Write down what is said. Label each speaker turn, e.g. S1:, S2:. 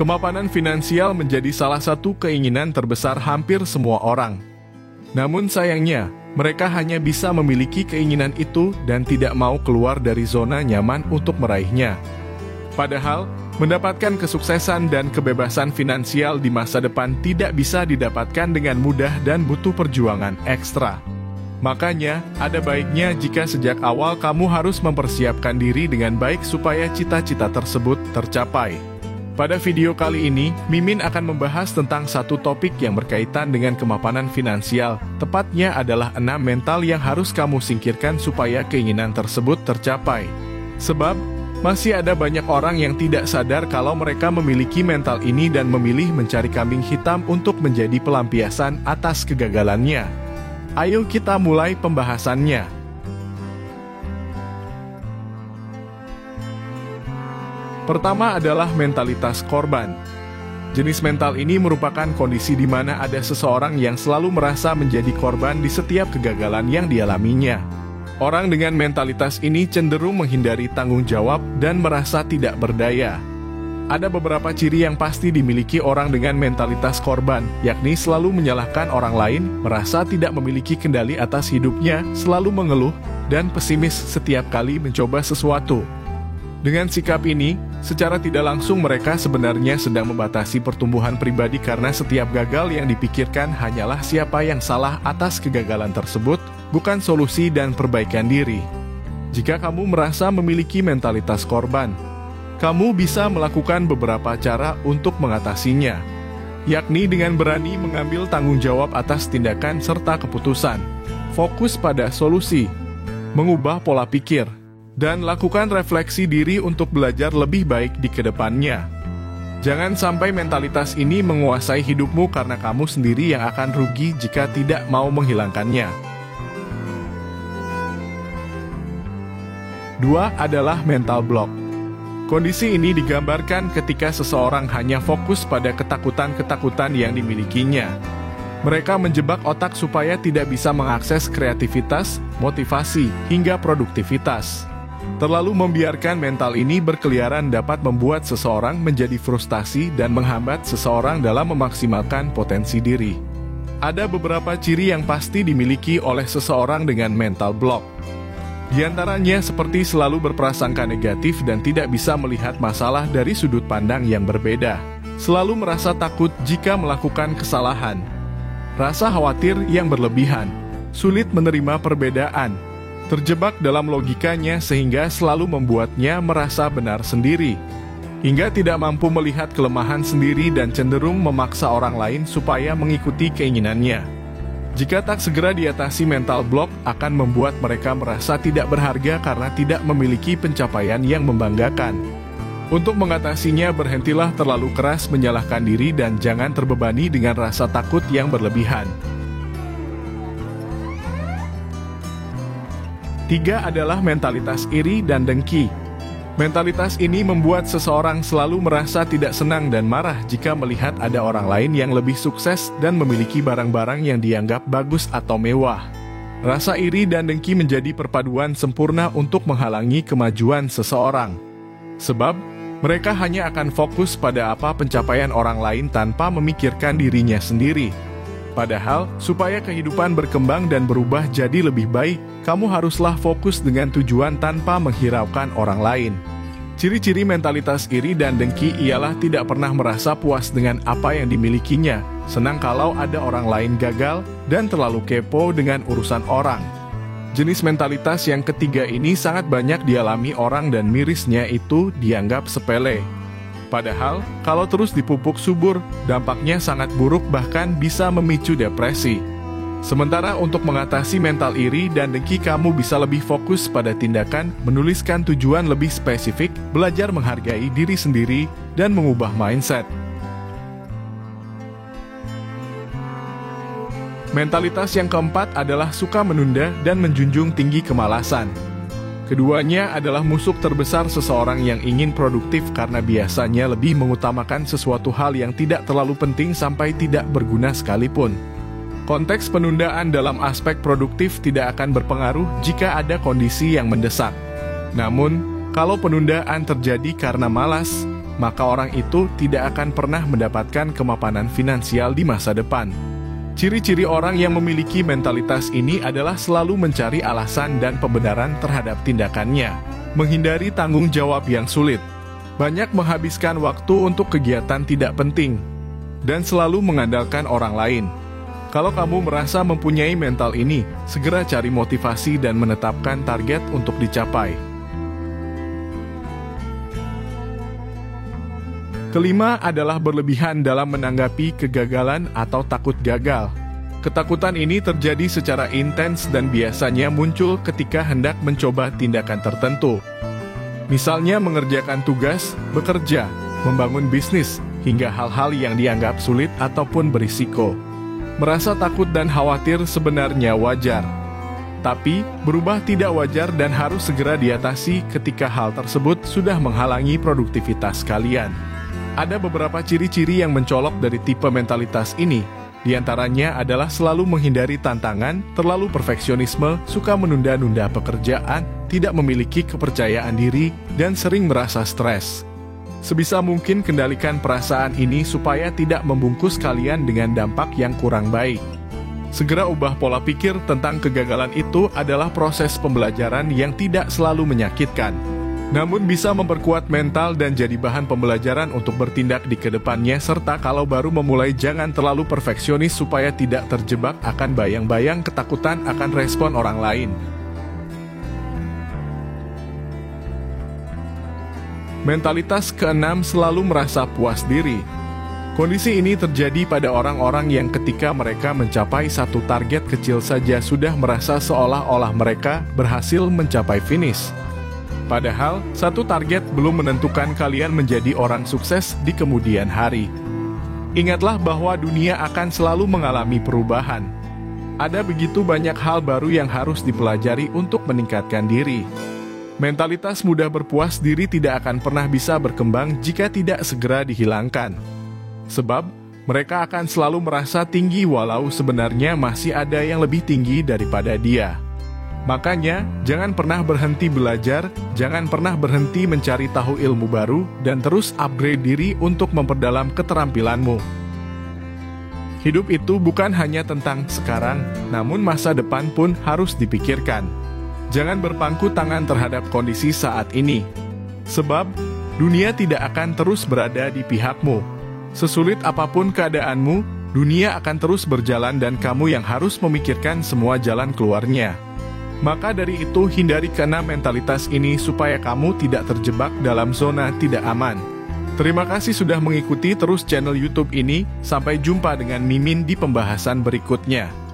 S1: Kemapanan finansial menjadi salah satu keinginan terbesar hampir semua orang. Namun sayangnya, mereka hanya bisa memiliki keinginan itu dan tidak mau keluar dari zona nyaman untuk meraihnya. Padahal, mendapatkan kesuksesan dan kebebasan finansial di masa depan tidak bisa didapatkan dengan mudah dan butuh perjuangan ekstra. Makanya, ada baiknya jika sejak awal kamu harus mempersiapkan diri dengan baik supaya cita-cita tersebut tercapai. Pada video kali ini, Mimin akan membahas tentang satu topik yang berkaitan dengan kemapanan finansial. Tepatnya adalah 6 mental yang harus kamu singkirkan supaya keinginan tersebut tercapai. Sebab, masih ada banyak orang yang tidak sadar kalau mereka memiliki mental ini dan memilih mencari kambing hitam untuk menjadi pelampiasan atas kegagalannya. Ayo kita mulai pembahasannya. Pertama adalah mentalitas korban. Jenis mental ini merupakan kondisi di mana ada seseorang yang selalu merasa menjadi korban di setiap kegagalan yang dialaminya. Orang dengan mentalitas ini cenderung menghindari tanggung jawab dan merasa tidak berdaya. Ada beberapa ciri yang pasti dimiliki orang dengan mentalitas korban, yakni selalu menyalahkan orang lain, merasa tidak memiliki kendali atas hidupnya, selalu mengeluh, dan pesimis setiap kali mencoba sesuatu. Dengan sikap ini, secara tidak langsung mereka sebenarnya sedang membatasi pertumbuhan pribadi karena setiap gagal yang dipikirkan hanyalah siapa yang salah atas kegagalan tersebut, bukan solusi dan perbaikan diri. Jika kamu merasa memiliki mentalitas korban, kamu bisa melakukan beberapa cara untuk mengatasinya, yakni dengan berani mengambil tanggung jawab atas tindakan serta keputusan, fokus pada solusi, mengubah pola pikir, dan lakukan refleksi diri untuk belajar lebih baik di kedepannya. Jangan sampai mentalitas ini menguasai hidupmu karena kamu sendiri yang akan rugi jika tidak mau menghilangkannya. 2 adalah mental block. Kondisi ini digambarkan ketika seseorang hanya fokus pada ketakutan-ketakutan yang dimilikinya. Mereka menjebak otak supaya tidak bisa mengakses kreativitas, motivasi, hingga produktivitas. Terlalu membiarkan mental ini berkeliaran dapat membuat seseorang menjadi frustasi dan menghambat seseorang dalam memaksimalkan potensi diri. Ada beberapa ciri yang pasti dimiliki oleh seseorang dengan mental block. Di antaranya seperti selalu berprasangka negatif dan tidak bisa melihat masalah dari sudut pandang yang berbeda. Selalu merasa takut jika melakukan kesalahan. Rasa khawatir yang berlebihan. Sulit menerima perbedaan. Terjebak dalam logikanya sehingga selalu membuatnya merasa benar sendiri. Hingga tidak mampu melihat kelemahan sendiri dan cenderung memaksa orang lain supaya mengikuti keinginannya. Jika tak segera diatasi, mental block akan membuat mereka merasa tidak berharga karena tidak memiliki pencapaian yang membanggakan. Untuk mengatasinya, berhentilah terlalu keras menyalahkan diri dan jangan terbebani dengan rasa takut yang berlebihan. 3 adalah mentalitas iri dan dengki. Mentalitas ini membuat seseorang selalu merasa tidak senang dan marah jika melihat ada orang lain yang lebih sukses dan memiliki barang-barang yang dianggap bagus atau mewah. Rasa iri dan dengki menjadi perpaduan sempurna untuk menghalangi kemajuan seseorang. Sebab, mereka hanya akan fokus pada apa pencapaian orang lain tanpa memikirkan dirinya sendiri. Padahal, supaya kehidupan berkembang dan berubah jadi lebih baik, kamu haruslah fokus dengan tujuan tanpa menghiraukan orang lain. Ciri-ciri mentalitas iri dan dengki ialah tidak pernah merasa puas dengan apa yang dimilikinya, senang kalau ada orang lain gagal, dan terlalu kepo dengan urusan orang. Jenis mentalitas yang ketiga ini sangat banyak dialami orang dan mirisnya itu dianggap sepele. Padahal, kalau terus dipupuk subur, dampaknya sangat buruk bahkan bisa memicu depresi. Sementara untuk mengatasi mental iri dan dengki, kamu bisa lebih fokus pada tindakan, menuliskan tujuan lebih spesifik, belajar menghargai diri sendiri, dan mengubah mindset. Mentalitas yang keempat adalah suka menunda dan menjunjung tinggi kemalasan. Keduanya adalah musuh terbesar seseorang yang ingin produktif karena biasanya lebih mengutamakan sesuatu hal yang tidak terlalu penting sampai tidak berguna sekalipun. Konteks penundaan dalam aspek produktif tidak akan berpengaruh jika ada kondisi yang mendesak. Namun, kalau penundaan terjadi karena malas, maka orang itu tidak akan pernah mendapatkan kemapanan finansial di masa depan. Ciri-ciri orang yang memiliki mentalitas ini adalah selalu mencari alasan dan pembenaran terhadap tindakannya, menghindari tanggung jawab yang sulit, banyak menghabiskan waktu untuk kegiatan tidak penting, dan selalu mengandalkan orang lain. Kalau kamu merasa mempunyai mental ini, segera cari motivasi dan menetapkan target untuk dicapai. Kelima adalah berlebihan dalam menanggapi kegagalan atau takut gagal. Ketakutan ini terjadi secara intens dan biasanya muncul ketika hendak mencoba tindakan tertentu. Misalnya mengerjakan tugas, bekerja, membangun bisnis, hingga hal-hal yang dianggap sulit ataupun berisiko. Merasa takut dan khawatir sebenarnya wajar. Tapi, berubah tidak wajar dan harus segera diatasi ketika hal tersebut sudah menghalangi produktivitas kalian. Ada beberapa ciri-ciri yang mencolok dari tipe mentalitas ini. Di antaranya adalah selalu menghindari tantangan, terlalu perfeksionisme, suka menunda-nunda pekerjaan, tidak memiliki kepercayaan diri, dan sering merasa stres. Sebisa mungkin kendalikan perasaan ini supaya tidak membungkus kalian dengan dampak yang kurang baik. Segera ubah pola pikir tentang kegagalan itu adalah proses pembelajaran yang tidak selalu menyakitkan, namun bisa memperkuat mental dan jadi bahan pembelajaran untuk bertindak di kedepannya, serta kalau baru memulai jangan terlalu perfeksionis supaya tidak terjebak akan bayang-bayang ketakutan akan respon orang lain. Mentalitas keenam selalu merasa puas diri. Kondisi ini terjadi pada orang-orang yang ketika mereka mencapai satu target kecil saja sudah merasa seolah-olah mereka berhasil mencapai finish. Padahal, satu target belum menentukan kalian menjadi orang sukses di kemudian hari. Ingatlah bahwa dunia akan selalu mengalami perubahan. Ada begitu banyak hal baru yang harus dipelajari untuk meningkatkan diri. Mentalitas mudah berpuas diri tidak akan pernah bisa berkembang jika tidak segera dihilangkan. Sebab, mereka akan selalu merasa tinggi walau sebenarnya masih ada yang lebih tinggi daripada dia. Makanya, jangan pernah berhenti belajar, jangan pernah berhenti mencari tahu ilmu baru, dan terus upgrade diri untuk memperdalam keterampilanmu. Hidup itu bukan hanya tentang sekarang, namun masa depan pun harus dipikirkan. Jangan berpangku tangan terhadap kondisi saat ini. Sebab, dunia tidak akan terus berada di pihakmu. Sesulit apapun keadaanmu, dunia akan terus berjalan dan kamu yang harus memikirkan semua jalan keluarnya. Maka dari itu, hindari keenam mentalitas ini supaya kamu tidak terjebak dalam zona tidak aman. Terima kasih sudah mengikuti terus channel YouTube ini. Sampai jumpa dengan Mimin di pembahasan berikutnya.